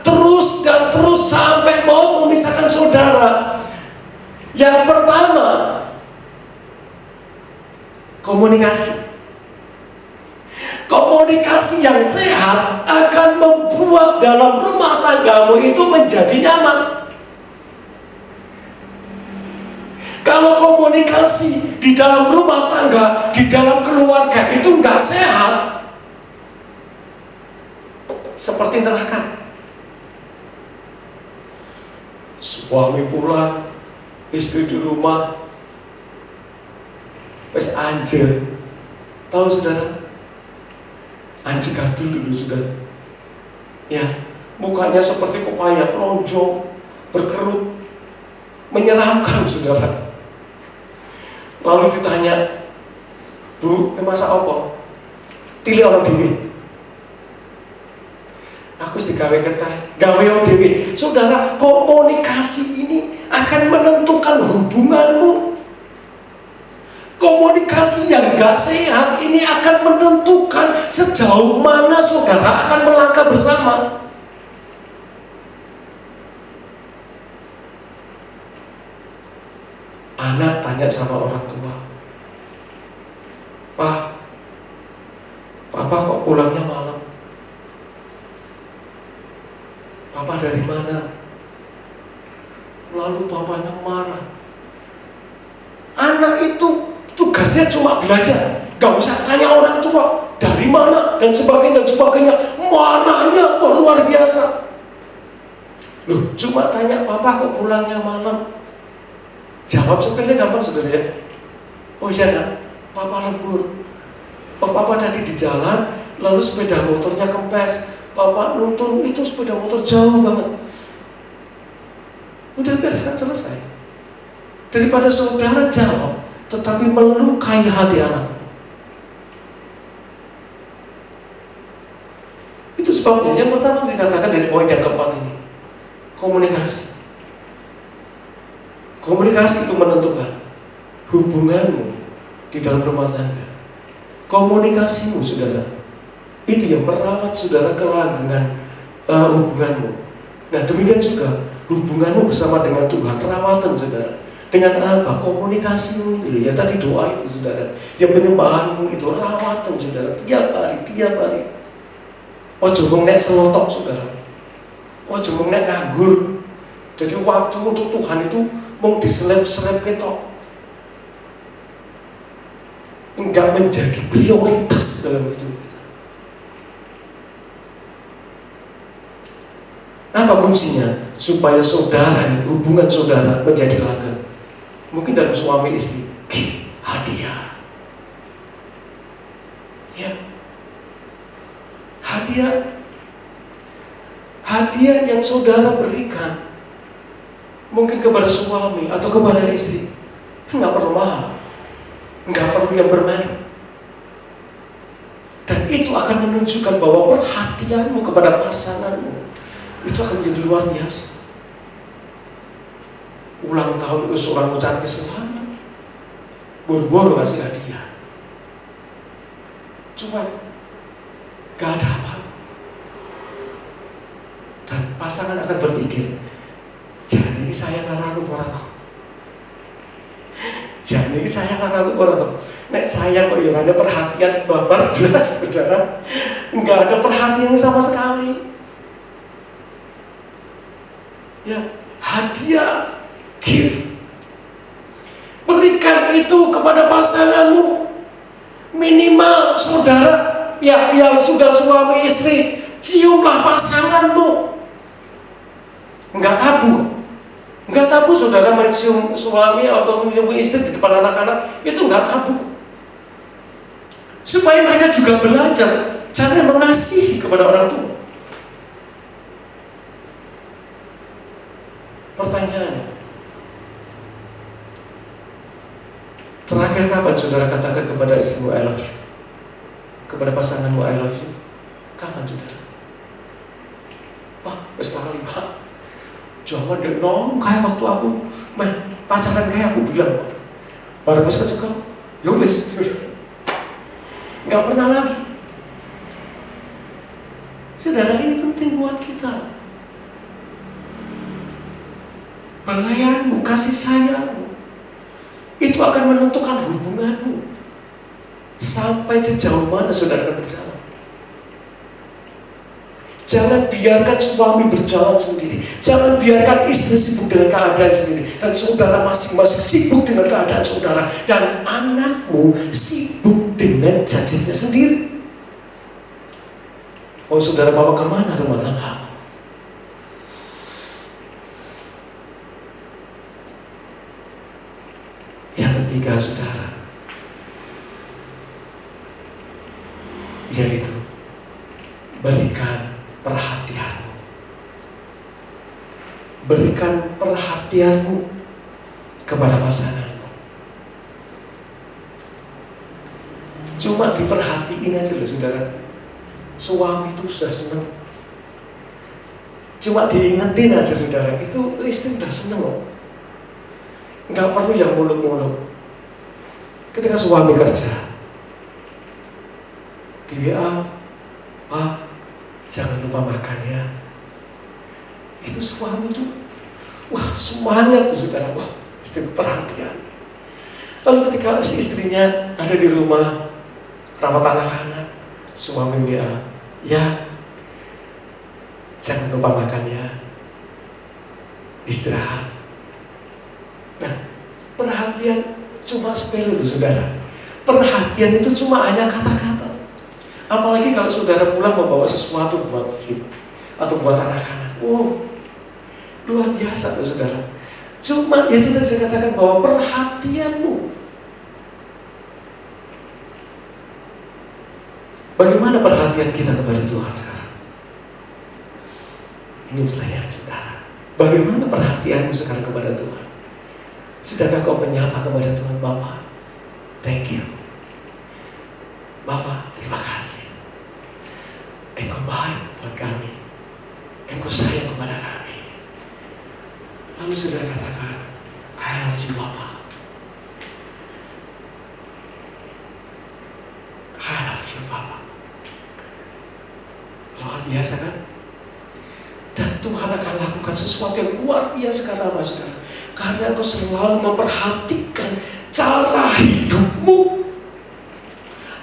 terus dan terus sampai mau memisahkan saudara, yang pertama komunikasi. Komunikasi yang sehat akan membuat dalam rumah tanggamu itu menjadi nyaman. Kalau komunikasi di dalam rumah tangga, di dalam keluarga itu nggak sehat, seperti neraka. Suami pulang, istri di rumah, wes anjir. Tahu saudara? Anjir gadul dulu saudara. Ya, mukanya seperti pepaya, lonjong, berkerut, menyeramkan saudara. Lalu ditanya, Bu, masa apa? Tili orang dewi. Aku digawe ketah, gawe orang dewi. Saudara, komunikasi ini akan menentukan hubunganmu. Komunikasi yang gak sehat ini akan menentukan sejauh mana saudara akan melangkah bersama. Anak tanya sama orang tua, Pak, Papa kok pulangnya malam? Papa dari mana? Lalu papanya marah. Anak itu tugasnya cuma belajar, gak usah tanya orang tua dari mana dan sebagainya. Marahnya luar biasa. Loh, cuma tanya Papa kok pulangnya malam? Jawab sepele gampang saudara ya. Oh iya nak, Papa lembur. Oh Papa tadi di jalan, lalu sepeda motornya kempes. Papa nuntun itu sepeda motor jauh banget. Udah bereskan selesai. Daripada saudara jawab, tetapi melukai hati anak. Itu sebabnya yang pertama dikatakan dari poin yang keempat ini, komunikasi. Komunikasi itu menentukan hubunganmu di dalam rumah tangga. Komunikasimu saudara, itu yang merawat saudara kelanggengan hubunganmu. Nah demikian juga hubunganmu bersama dengan Tuhan, perawatan saudara. Dengan apa? Komunikasimu itu ya, tadi doa itu saudara. Yang penyembahanmu itu rawatan saudara, tiap hari. Ojo mung nek selotok saudara. Ojo mung nek nganggur. Jadi waktu untuk Tuhan itu mau diselep-selep ketok, enggak menjadi prioritas dalam hidup kita. Apa kuncinya? Supaya saudara, hubungan saudara menjadi langgeng. Mungkin dalam suami istri, give hadiah. Ya, hadiah yang saudara berikan, mungkin kepada suami atau kepada istri, nggak perlu mahal, nggak perlu yang bermerek, dan itu akan menunjukkan bahwa perhatianmu kepada pasanganmu itu akan menjadi luar biasa. Ulang tahun itu seorang ucapkan selamat, boro-boro kasih hadiah, cuma gak ada apa-apa, dan pasangan akan berpikir, jadi saya ngaraku porato. Nek saya kok ya ada perhatian babar belas saudara, nggak ada perhatian sama sekali. Ya, hadiah, give, berikan itu kepada pasanganmu. Minimal saudara, ya yang sudah suami istri, ciumlah pasanganmu. Nggak tabu saudara mencium suami atau mencium istri di depan anak-anak, itu nggak tabu. Supaya mereka juga belajar cara mengasihi kepada orang tua. Pertanyaannya, Terakhir kapan saudara katakan kepada istrimu I love you? Kepada pasanganmu I love you? Kapan saudara? Wah, wis lali Pak. Jangan deh nong kayak waktu aku pacaran kayak aku bilang. Baru pas kecekal, ya wis, nggak pernah lagi. Saudara, ini penting buat kita. Pelayanmu, kasih sayangmu, itu akan menentukan hubunganmu. Sampai sejauh mana saudara akan berjalan. Jangan biarkan suami berjalan sendiri. Jangan biarkan istri sibuk dengan keadaan sendiri. Dan saudara masing-masing sibuk dengan keadaan saudara. Dan anakmu sibuk dengan jajannya sendiri. Oh saudara, bawa kemana rumah tangga? Yang ketiga saudara, yaitu berikan perhatianmu. Berikan perhatianmu kepada pasanganmu. Cuma diperhatiin aja loh saudara. Suami itu sudah senang. Cuma diingetin aja saudara, itu istri udah senang loh. Nggak perlu yang muluk-muluk. Ketika suami kerja, di WA, Pak, jangan lupa makan ya. Itu suami tuh, wah semangat saudara, wah istri perhatian. Lalu ketika si istrinya ada di rumah rawat anak-anak, suami WA, ya jangan lupa makan ya, istirahat. Nah, perhatian cuma sepele saudara. Perhatian itu cuma hanya kata-kata. Apalagi kalau saudara pulang membawa sesuatu buat istri atau buat anak-anak. Wow, luar biasa saudara. Cuma itu tadi saya katakan bahwa perhatianmu. Bagaimana perhatian kita kepada Tuhan sekarang? Ini pertanyaan saudara. Bagaimana perhatianmu sekarang kepada Tuhan? Sudahkah kau menyapa kepada Tuhan, Bapak? Thank you. Bapak, terima kasih. Engkau baik buat kami. Engkau sayang kepada kami. Lalu saudara katakan, I love you, Bapak. I love you, Bapak. Luar biasa kan? Dan Tuhan akan lakukan sesuatu yang luar biasa karena apa saudara? Karena engkau selalu memperhatikan cara hidupmu.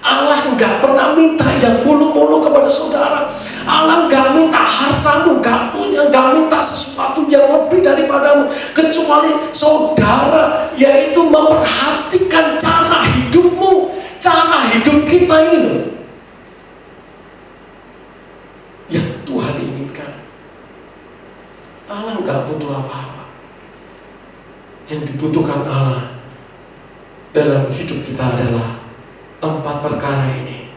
Allah nggak pernah minta yang muluk-muluk kepada saudara. Allah nggak minta hartamu, nggak minta sesuatu yang lebih daripadamu, kecuali saudara, yaitu memperhatikan cara hidupmu, cara hidup kita ini loh, yang Tuhan inginkan. Allah nggak butuh apa-apa. Yang dibutuhkan Allah dalam hidup kita adalah 4 perkara ini.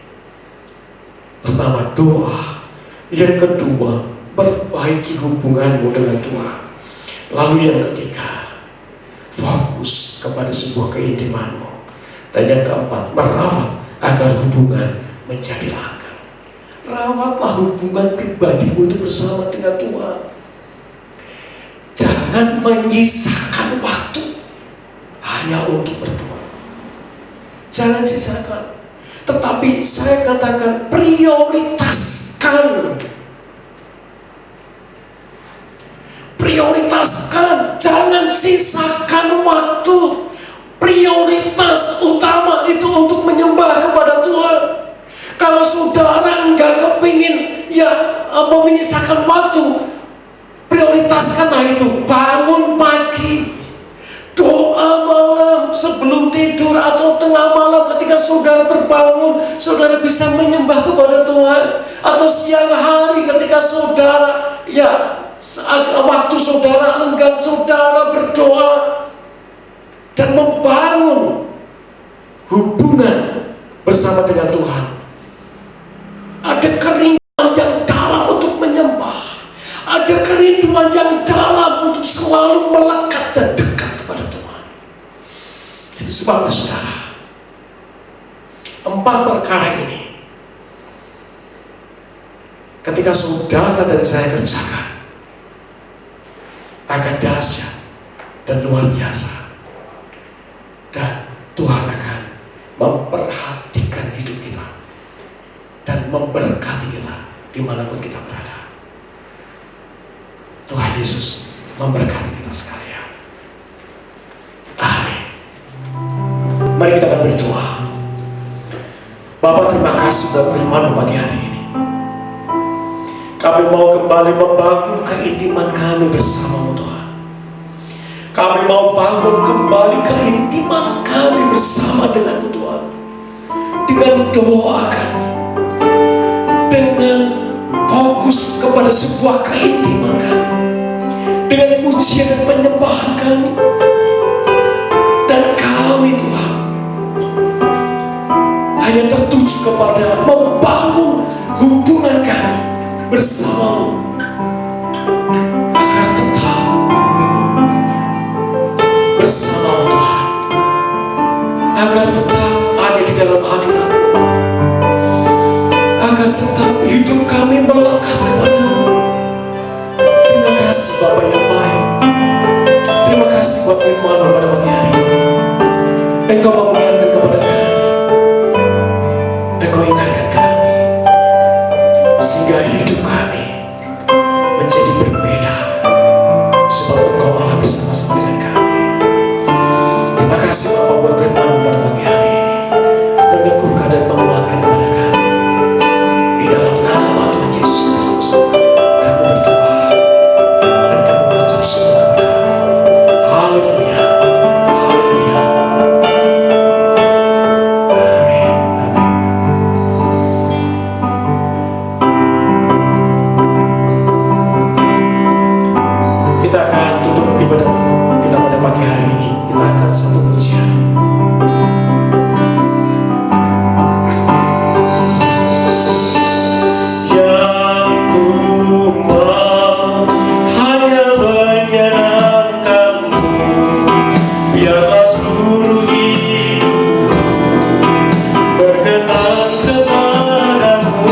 Pertama, doa. Yang kedua, perbaiki hubunganmu dengan Tuhan. Lalu yang ketiga, fokus kepada sebuah keintimanmu. Dan yang keempat, merawat agar hubungan menjadi langgeng. Rawatlah hubungan pribadimu itu bersama dengan Tuhan. Jangan menyisakan waktu hanya untuk berdoa. Jangan sisakan. Tetapi saya katakan prioritaskan. Prioritaskan. Jangan sisakan waktu. Prioritas utama itu untuk menyembah kepada Tuhan. Kalau saudara nggak kepingin menyisakan waktu, prioritaskanlah itu. Bangun pagi, doa malam sebelum tidur atau tengah malam ketika saudara terbangun, saudara bisa menyembah kepada Tuhan. Atau siang hari ketika saudara waktu saudara lenggang, saudara berdoa dan membangun hubungan bersama dengan Tuhan. Ada kerinduan yang dalam untuk menyembah. Ada kerinduan yang dalam untuk selalu melekat dan dekat kepada Tuhan. Itu Itu sebabnya saudara, 4 perkara ini ketika saudara dan saya kerjakan akan dahsyat dan luar biasa, dan Tuhan akan memperhatikan hidup kita dan memberkati kita dimanapun kita berada. Tuhan Yesus memberkati kita sekalian. Amin. Mari kita akan berdoa. Bapa, terima kasih buat firman-Mu pagi hari ini. Kami mau kembali membangun keintiman kami bersama-Mu Tuhan. Kami mau bangun kembali keintiman kami bersama dengan-Mu Tuhan. Dengan doa kami, dengan fokus kepada sebuah keintiman kami, dengan pujian dan penyembahan kami. Dan kami Tuhan hanya tertuju kepada membangun hubungan kami bersama-Mu, agar tetap bersama-Mu Tuhan, agar tetap ada di dalam hadirat-Mu Bapa, agar tetap hidup kami melekat kepada-Mu. Terima kasih Bapa yang baik. Terima kasih buat firman-Mu pada pagi hari ini. Engkau mengingatkan kepada kami, Engkau ingatkan kami, sehingga hidup kami menjadi berbeda, sebab Engkau Allah bersama-sama dengan kami. Terima kasih Bapa buat firman-Mu pada pagi hari ini, meneguhkan dan menguatkan kepada kami. Di dalam nama Tuhan Yesus Kristus kami berdoa dan kami mengucap syukur kepada-Mu. Haleluya, haleluya. Amin, amin. Kita akan tutup ibadah kita pada pagi hari ini. Kita akan satu pujian. Yang ku mau hanya menyenangkan-Mu, biarlah seluruh hidup berkenan kepada-Mu.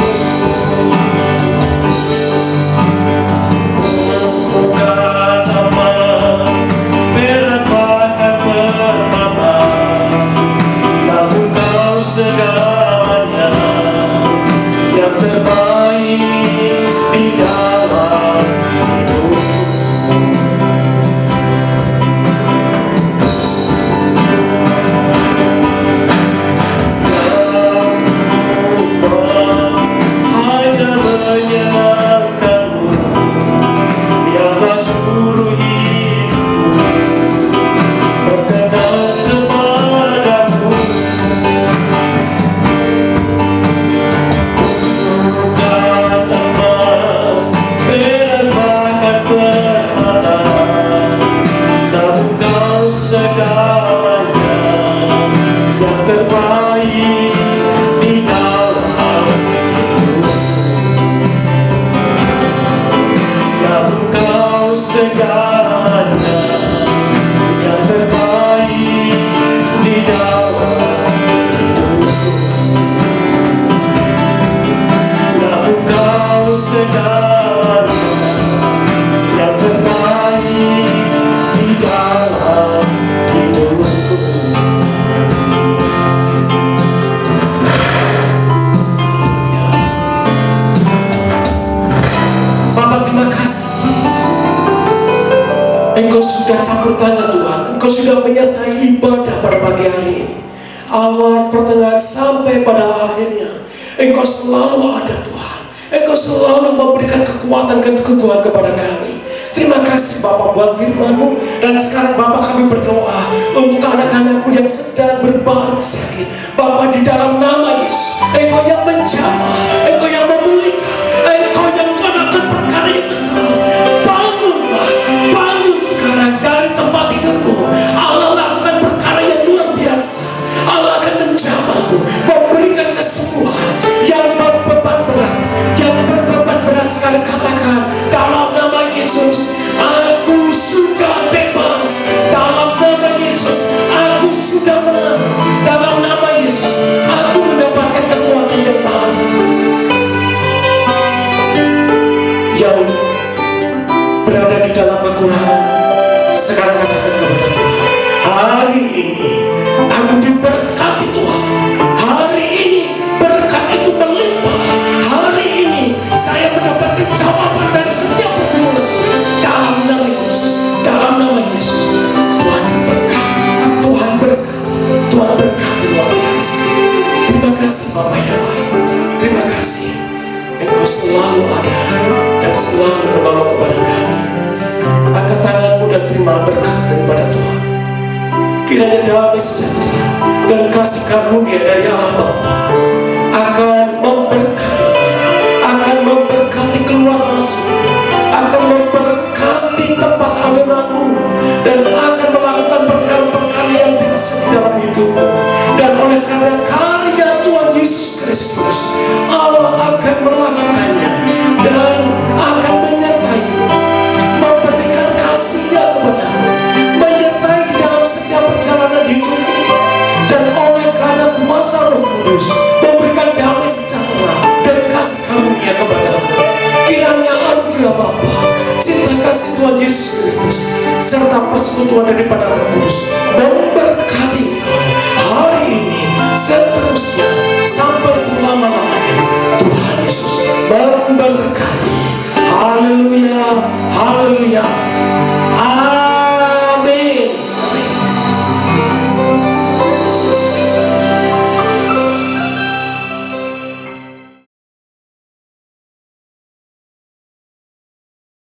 Bukan emas, perak bahkan permata, namun Kau segalanya yang terbaik di dalam hidupku. Hanya menyenangkan-Mu, biarlah seluruh hidupku berkenan kepada-Mu. Bukan emas, perak bahkan permata, namun Kau segalanya yang terbaik di dalam hidupku. Namun Kau segalanya yang terbaik di dalam hidupku. Namun Kau segalanya yang terbaik di dalam hidupku. Ya. Bapa, terima kasih. Engkau sudah campur tangan Tuhan. Engkau sudah menyertai ibadah pada pagi hari ini. Awal, pertengahan, sampai pada akhirnya. Engkau selalu ada Tuhan. Engkau selalu memberikan kekuatan dan keteguhan kepada kami. Terima kasih Bapak buat firman-Mu. Dan sekarang Bapak kami berdoa untuk anak-anak-Mu yang sedang berbaring sakit. Bapak, di dalam nama Yesus, Engkau yang menjamah, Engkau yang memulihkan, Engkau yang melakukan perkara yang besar. Bangunlah, bangun sekarang dari tempat tidurmu. Allah lakukan perkara yang luar biasa. Allah akan menjamah-Mu, memberikan kesembuhan. Yang berbeban berat, yang berbeban berat sekarang katakan dalam nama Yesus, aku sudah bebas. Dalam nama Yesus, aku sudah Bapa yang baik. Terima kasih Engkau selalu ada dan selalu menolong kepada kami. Angkat tanganmu dan terima berkat daripada Tuhan. Kiranya damai sejahtera dan kasih karunia dari Allah Bapa akan memberkati keluar masuk, akan memberkati tempat adonanmu, dan akan melakukan perkara-perkara yang dahsyat di dalam hidupmu. Dan oleh karena karya Tuhan Yesus Kristus, Allah akan melakukannya dan akan menyertaimu, memberikan kasih-Nya kepadamu, menyertai di dalam setiap perjalanan hidupmu. Dan oleh karena kuasa Roh Kudus memberikan damai sejahtera dan kasih karunia kepadamu. Kiranya anugerah Bapa, cinta kasih Tuhan Yesus Kristus, serta persekutuan daripada Roh Kudus memberkati engkau hari ini, seterusnya, sampai selama-lamanya. Tuhan Yesus memberkati. Haleluya, haleluya.